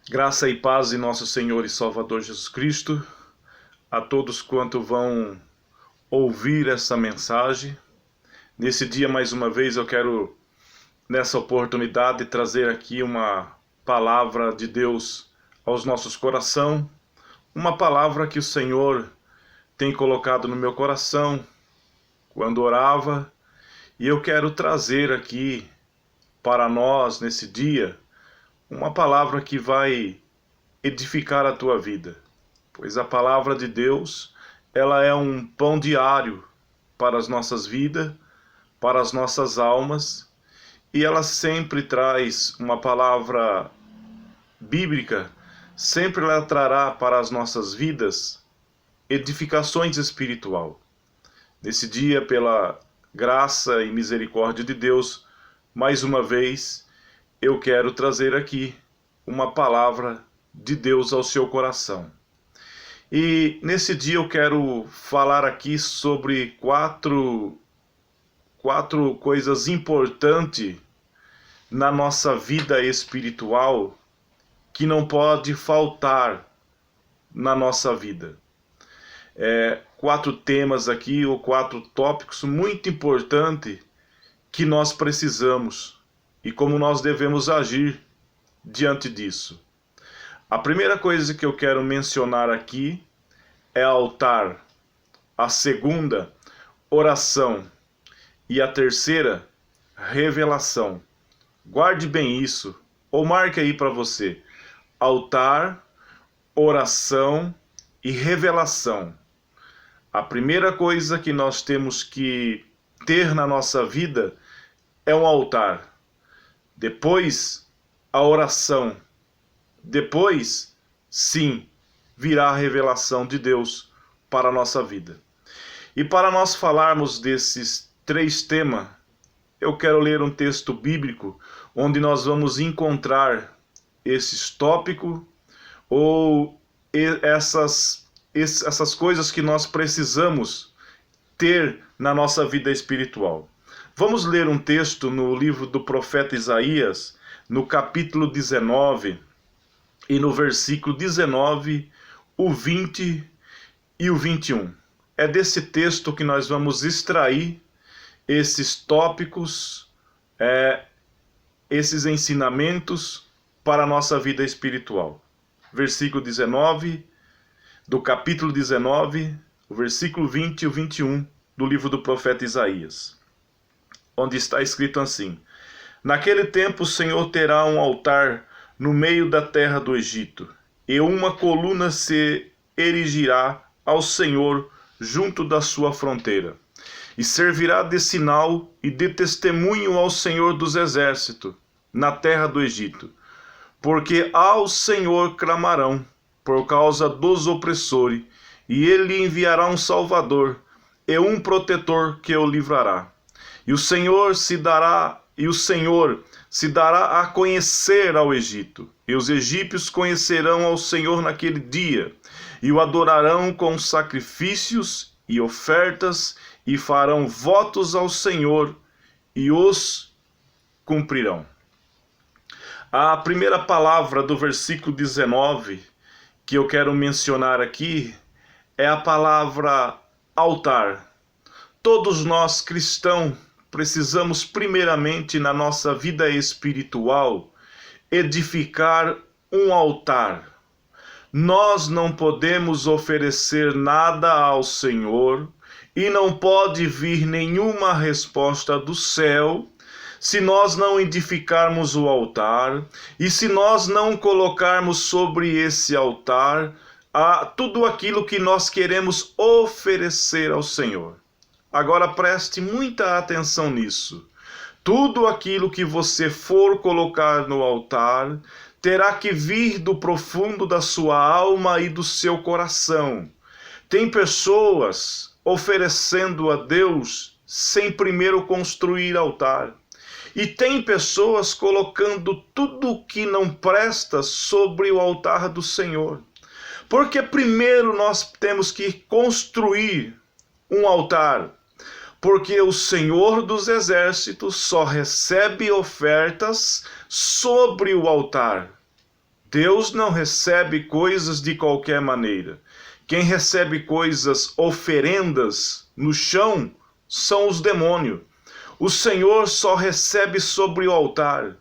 Graça e paz em nosso Senhor e Salvador Jesus Cristo, a todos quanto vão ouvir essa mensagem. Nesse dia, mais uma vez, eu quero, nessa oportunidade, trazer aqui uma palavra de Deus aos nossos corações, uma palavra que o Senhor tem colocado no meu coração quando orava, e eu quero trazer aqui para nós, nesse dia, uma palavra que vai edificar a tua vida, pois a palavra de Deus, ela é um pão diário para as nossas vidas, para as nossas almas, e ela sempre traz uma palavra bíblica, sempre ela trará para as nossas vidas edificações espiritual. Nesse dia, pela graça e misericórdia de Deus, mais uma vez, eu quero trazer aqui uma palavra de Deus ao seu coração. E nesse dia eu quero falar aqui sobre quatro coisas importantes na nossa vida espiritual que não pode faltar na nossa vida. Quatro temas aqui, ou quatro tópicos muito importantes que nós precisamos e como nós devemos agir diante disso. A primeira coisa que eu quero mencionar aqui é altar. A segunda, oração. E a terceira, revelação. Guarde bem isso, ou marque aí para você. Altar, oração e revelação. A primeira coisa que nós temos que ter na nossa vida é um altar. Depois, a oração. Depois, sim, virá a revelação de Deus para a nossa vida. E para nós falarmos desses três temas, eu quero ler um texto bíblico onde nós vamos encontrar esses tópicos ou essas coisas que nós precisamos ter na nossa vida espiritual. Vamos ler um texto no livro do profeta Isaías, no capítulo 19, e no versículo 19, o 20 e o 21. É desse texto que nós vamos extrair esses tópicos, esses ensinamentos para a nossa vida espiritual. Versículo 19, do capítulo 19, o versículo 20 e o 21 do livro do profeta Isaías, onde está escrito assim: Naquele tempo o Senhor terá um altar no meio da terra do Egito, e uma coluna se erigirá ao Senhor junto da sua fronteira, e servirá de sinal e de testemunho ao Senhor dos exércitos, na terra do Egito. Porque ao Senhor clamarão por causa dos opressores, e ele enviará um Salvador, e um protetor que o livrará. E o Senhor se dará a conhecer ao Egito, e os egípcios conhecerão ao Senhor naquele dia, e o adorarão com sacrifícios e ofertas, e farão votos ao Senhor, e os cumprirão. A primeira palavra do versículo 19, que eu quero mencionar aqui, é a palavra altar. Todos nós cristãos precisamos primeiramente na nossa vida espiritual edificar um altar. Nós não podemos oferecer nada ao Senhor e não pode vir nenhuma resposta do céu se nós não edificarmos o altar e se nós não colocarmos sobre esse altar tudo aquilo que nós queremos oferecer ao Senhor. Agora preste muita atenção nisso. Tudo aquilo que você for colocar no altar terá que vir do profundo da sua alma e do seu coração. Tem pessoas oferecendo a Deus sem primeiro construir altar. E tem pessoas colocando tudo que não presta sobre o altar do Senhor. Porque primeiro nós temos que construir um altar. Porque o Senhor dos Exércitos só recebe ofertas sobre o altar. Deus não recebe coisas de qualquer maneira. Quem recebe coisas, oferendas no chão, são os demônios. O Senhor só recebe sobre o altar.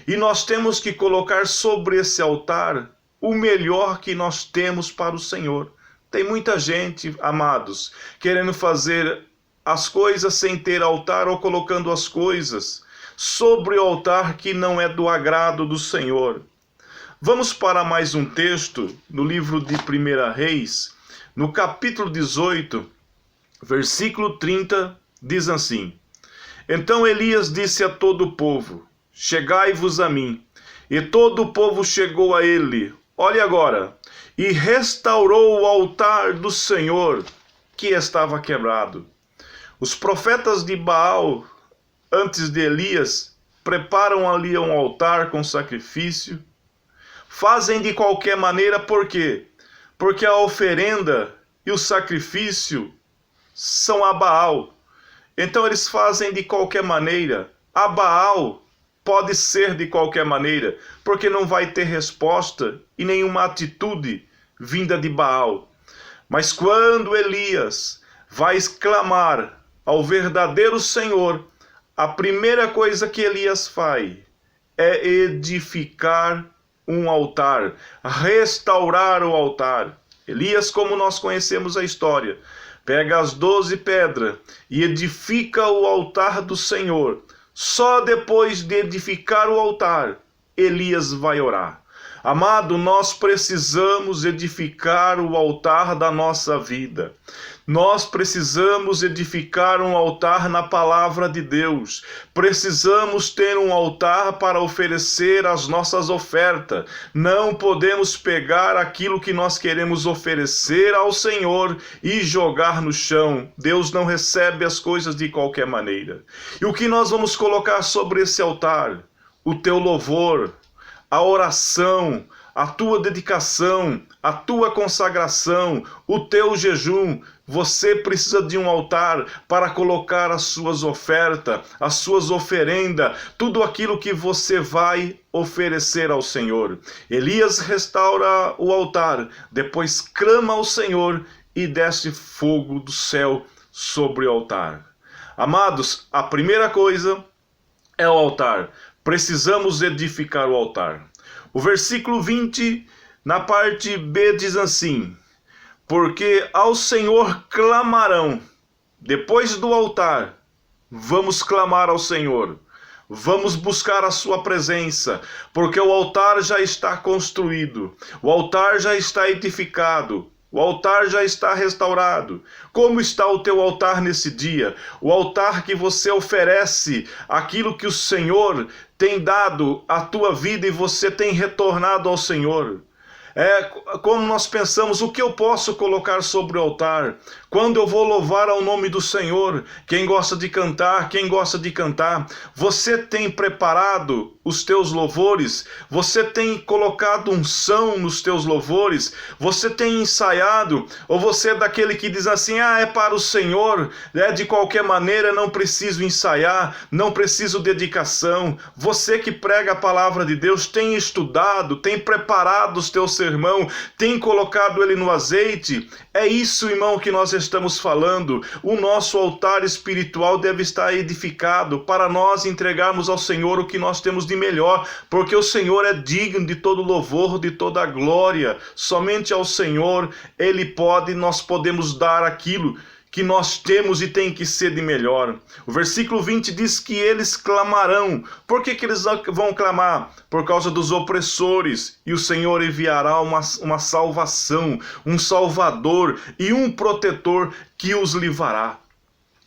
E nós temos que colocar sobre esse altar o melhor que nós temos para o Senhor. Tem muita gente, amados, querendo fazer as coisas sem ter altar ou colocando as coisas sobre o altar que não é do agrado do Senhor. Vamos para mais um texto no livro de 1 Reis, no capítulo 18, versículo 30, diz assim: Então Elias disse a todo o povo: Chegai-vos a mim. E todo o povo chegou a ele. Olhe agora. E restaurou o altar do Senhor, que estava quebrado. Os profetas de Baal, antes de Elias, preparam ali um altar com sacrifício. Fazem de qualquer maneira, por quê? Porque a oferenda e o sacrifício são a Baal. Então eles fazem de qualquer maneira. A Baal pode ser de qualquer maneira, porque não vai ter resposta e nenhuma atitude vinda de Baal. Mas quando Elias vai clamar ao verdadeiro Senhor, a primeira coisa que Elias faz é edificar um altar, restaurar o altar. Elias, como nós conhecemos a história, pega as 12 pedras e edifica o altar do Senhor. Só depois de edificar o altar, Elias vai orar. Amado, nós precisamos edificar o altar da nossa vida. Nós precisamos edificar um altar na palavra de Deus. Precisamos ter um altar para oferecer as nossas ofertas. Não podemos pegar aquilo que nós queremos oferecer ao Senhor e jogar no chão. Deus não recebe as coisas de qualquer maneira. E o que nós vamos colocar sobre esse altar? O teu louvor, a oração, a tua dedicação, a tua consagração, o teu jejum. Você precisa de um altar para colocar as suas ofertas, as suas oferendas, tudo aquilo que você vai oferecer ao Senhor. Elias restaura o altar, depois clama ao Senhor e desce fogo do céu sobre o altar. Amados, a primeira coisa é o altar. Precisamos edificar o altar. O versículo 20, na parte B, diz assim: Porque ao Senhor clamarão. Depois do altar, vamos clamar ao Senhor. Vamos buscar a sua presença, porque o altar já está construído. O altar já está edificado. O altar já está restaurado. Como está o teu altar nesse dia? O altar que você oferece, aquilo que o Senhor tem dado à tua vida e você tem retornado ao Senhor. Como nós pensamos, o que eu posso colocar sobre o altar? Quando eu vou louvar ao nome do Senhor, quem gosta de cantar, você tem preparado os teus louvores? Você tem colocado unção nos teus louvores? Você tem ensaiado? Ou você é daquele que diz assim, é para o Senhor, de qualquer maneira, não preciso ensaiar, não preciso dedicação. Você que prega a palavra de Deus, tem estudado, tem preparado os teus sermão, tem colocado ele no azeite? É isso, irmão, que nós estamos falando. O nosso altar espiritual deve estar edificado para nós entregarmos ao Senhor o que nós temos de melhor, porque o Senhor é digno de todo louvor, de toda glória. Somente ao Senhor nós podemos dar aquilo que nós temos e tem que ser de melhor. O versículo 20 diz que eles clamarão. Por que eles vão clamar? Por causa dos opressores. E o Senhor enviará uma salvação, um salvador e um protetor que os livrará.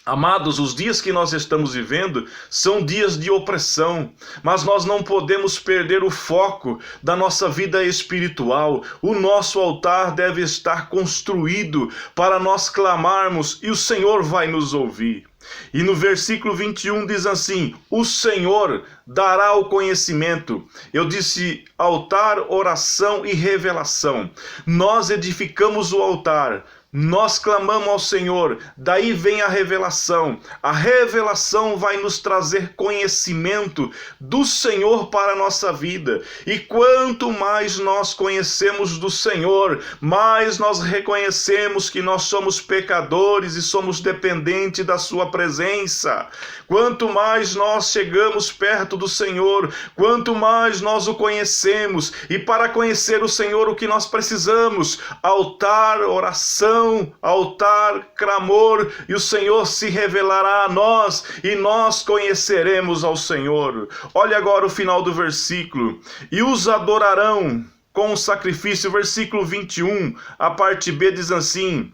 Amados, os dias que nós estamos vivendo são dias de opressão, mas nós não podemos perder o foco da nossa vida espiritual. O nosso altar deve estar construído para nós clamarmos e o Senhor vai nos ouvir. E no versículo 21 diz assim, o Senhor dará o conhecimento. Eu disse altar, oração e revelação. Nós edificamos o altar Nós clamamos ao Senhor, daí vem a revelação. A revelação vai nos trazer conhecimento do Senhor para a nossa vida. E quanto mais nós conhecemos do Senhor, mais nós reconhecemos que nós somos pecadores e somos dependentes da sua presença. Quanto mais nós chegamos perto do Senhor, quanto mais nós o conhecemos. E para conhecer o Senhor, o que nós precisamos? Altar, oração, altar, clamor, e o Senhor se revelará a nós e nós conheceremos ao Senhor. Olha agora o final do versículo. E os adorarão com o sacrifício, versículo 21, a parte B diz assim: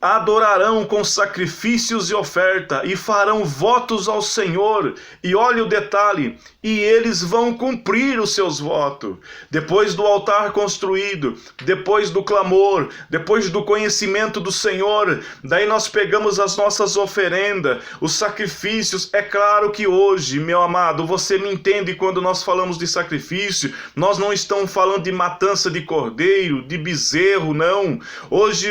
adorarão com sacrifícios e oferta, e farão votos ao Senhor. E olha o detalhe, e eles vão cumprir os seus votos. Depois do altar construído, depois do clamor, depois do conhecimento do Senhor, daí nós pegamos as nossas oferendas, os sacrifícios. É claro que hoje, meu amado, você me entende quando nós falamos de sacrifício, nós não estamos falando de matança de cordeiro, de bezerro, não. Hoje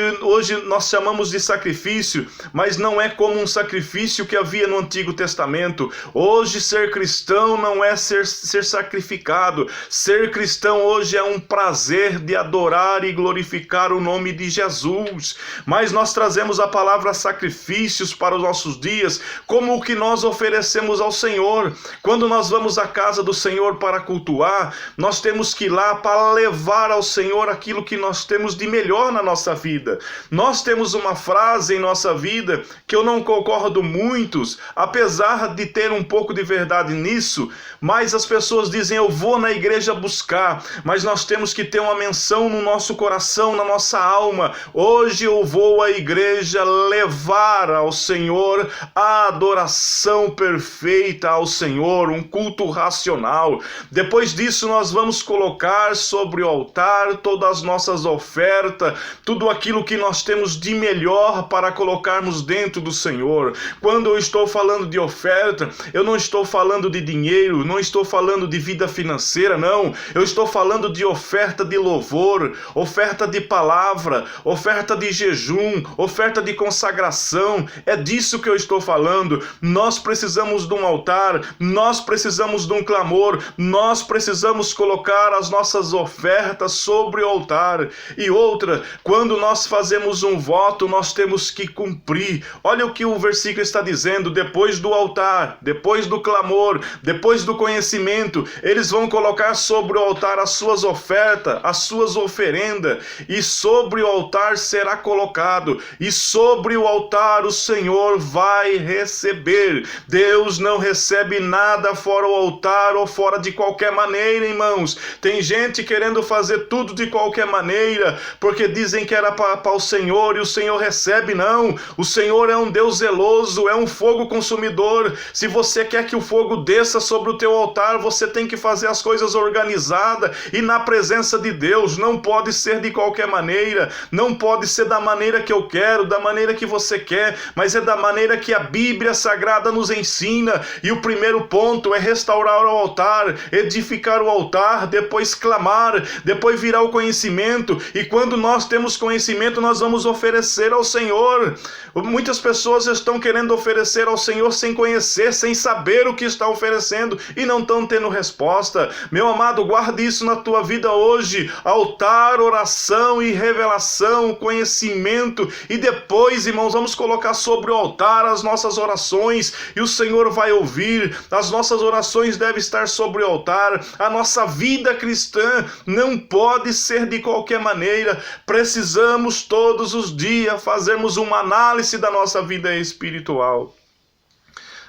nós chamamos de sacrifício, mas não é como um sacrifício que havia no Antigo Testamento. Hoje ser cristão não é ser sacrificado. Ser cristão hoje é um prazer de adorar e glorificar o nome de Jesus. Mas nós trazemos a palavra sacrifícios para os nossos dias como o que nós oferecemos ao Senhor. Quando nós vamos à casa do Senhor para cultuar, nós temos que ir lá para levar ao Senhor aquilo que nós temos de melhor na nossa vida. Nós temos uma frase em nossa vida que eu não concordo muitos, apesar de ter um pouco de verdade nisso, mas as pessoas dizem: eu vou na igreja buscar, mas nós temos que ter uma menção no nosso coração, na nossa alma: hoje eu vou à igreja levar ao Senhor a adoração perfeita ao Senhor, um culto racional. Depois disso nós vamos colocar sobre o altar todas as nossas ofertas, tudo aquilo que nós temos de melhor para colocarmos dentro do Senhor. Quando eu estou falando de oferta, eu não estou falando de dinheiro, não estou falando de vida financeira, não. Eu estou falando de oferta de louvor, oferta de palavra, oferta de jejum, oferta de consagração. É disso que eu estou falando. Nós precisamos de um altar, nós precisamos de um clamor, nós precisamos colocar as nossas ofertas sobre o altar. E outra, quando nós fazemos um voto, nós temos que cumprir. Olha o que o versículo está dizendo: depois do altar, depois do clamor, depois do conhecimento, eles vão colocar sobre o altar as suas ofertas, as suas oferendas, e sobre o altar será colocado, e sobre o altar o Senhor vai receber. Deus não recebe nada fora o altar ou fora de qualquer maneira, irmãos. Tem gente querendo fazer tudo de qualquer maneira, porque dizem que era para o Senhor, e o Senhor recebe. Não, o Senhor é um Deus zeloso, é um fogo consumidor. Se você quer que o fogo desça sobre o teu altar, você tem que fazer as coisas organizadas e na presença de Deus. Não pode ser de qualquer maneira, não pode ser da maneira que eu quero, da maneira que você quer, mas é da maneira que a Bíblia Sagrada nos ensina. E o primeiro ponto é restaurar o altar, edificar o altar, depois clamar, depois virar o conhecimento. E quando nós temos conhecimento, nós vamos oferecer ao Senhor. Muitas pessoas estão querendo oferecer ao Senhor sem conhecer, sem saber o que está oferecendo, e não estão tendo resposta. Meu amado, guarde isso na tua vida hoje: altar, oração e revelação, conhecimento. E depois, irmãos, vamos colocar sobre o altar as nossas orações, e o Senhor vai ouvir. As nossas orações devem estar sobre o altar. A nossa vida cristã não pode ser de qualquer maneira. Precisamos todos os dias fazermos uma análise da nossa vida espiritual.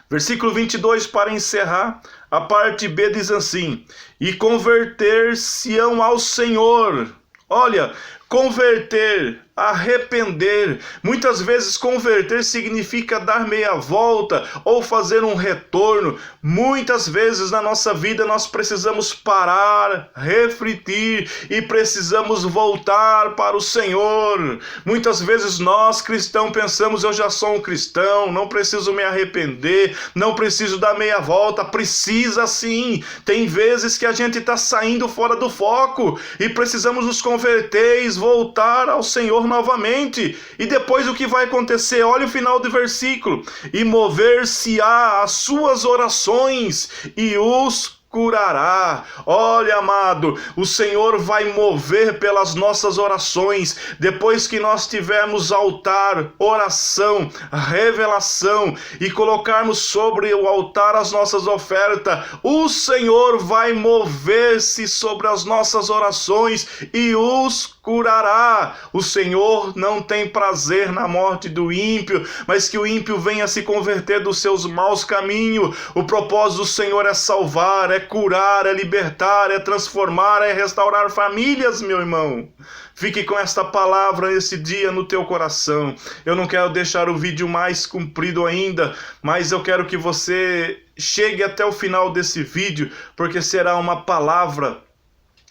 Versículo 22, para encerrar, a parte B diz assim: e converter-se-ão ao Senhor. Olha, converter arrepender. Muitas vezes converter significa dar meia volta ou fazer um retorno. Muitas vezes na nossa vida nós precisamos parar, refletir e precisamos voltar para o Senhor. Muitas vezes nós cristãos pensamos: eu já sou um cristão, não preciso me arrepender, não preciso dar meia volta. Precisa sim. Tem vezes que a gente está saindo fora do foco e precisamos nos converter e voltar ao Senhor novamente. E depois o que vai acontecer? Olha o final do versículo: e mover-se-á as suas orações e os curará. Olha, amado, o Senhor vai mover pelas nossas orações. Depois que nós tivermos altar, oração, revelação e colocarmos sobre o altar as nossas ofertas, o Senhor vai mover-se sobre as nossas orações e os curará. O Senhor não tem prazer na morte do ímpio, mas que o ímpio venha se converter dos seus maus caminhos. O propósito do Senhor é salvar, é curar, é libertar, é transformar, é restaurar famílias, meu irmão. Fique com esta palavra esse dia no teu coração. Eu não quero deixar o vídeo mais comprido ainda, mas eu quero que você chegue até o final desse vídeo, porque será uma palavra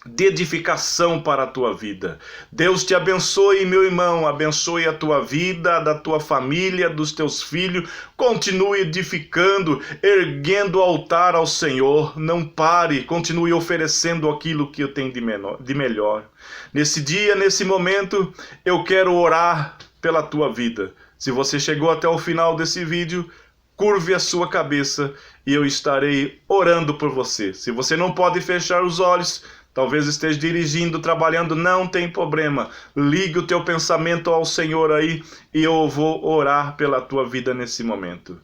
de edificação para a tua vida. Deus te abençoe, meu irmão, abençoe a tua vida, da tua família, dos teus filhos. Continue edificando, erguendo o altar ao Senhor. Não pare, continue oferecendo aquilo que eu tenho de melhor. Nesse dia, nesse momento, eu quero orar pela tua vida. Se você chegou até o final desse vídeo, curve a sua cabeça e eu estarei orando por você. Se você não pode fechar os olhos, talvez esteja dirigindo, trabalhando, não tem problema. Ligue o teu pensamento ao Senhor aí e eu vou orar pela tua vida nesse momento.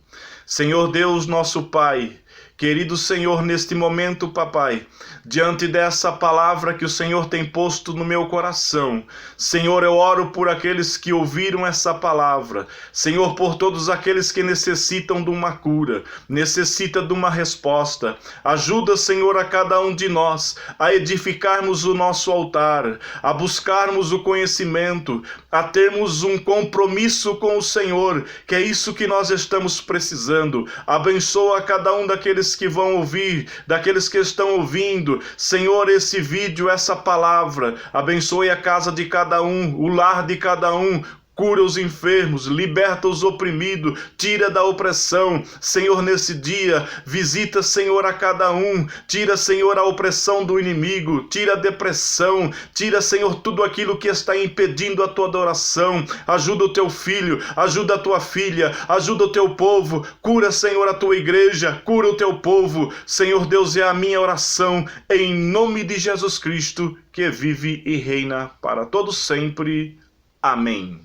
Senhor Deus, nosso Pai, querido Senhor, neste momento, papai, diante dessa palavra que o Senhor tem posto no meu coração, Senhor, eu oro por aqueles que ouviram essa palavra, Senhor, por todos aqueles que necessitam de uma cura, necessitam de uma resposta. Ajuda, Senhor, a cada um de nós a edificarmos o nosso altar, a buscarmos o conhecimento, a termos um compromisso com o Senhor, que é isso que nós estamos precisando. Abençoa cada um daqueles que vão ouvir, daqueles que estão ouvindo, Senhor, esse vídeo, essa palavra. Abençoe a casa de cada um, o lar de cada um. Cura os enfermos, liberta os oprimidos, tira da opressão. Senhor, nesse dia, visita, Senhor, a cada um. Tira, Senhor, a opressão do inimigo, tira a depressão, tira, Senhor, tudo aquilo que está impedindo a tua adoração. Ajuda o teu filho, ajuda a tua filha, ajuda o teu povo. Cura, Senhor, a tua igreja, cura o teu povo. Senhor Deus, é a minha oração, em nome de Jesus Cristo, que vive e reina para todo sempre. Amém.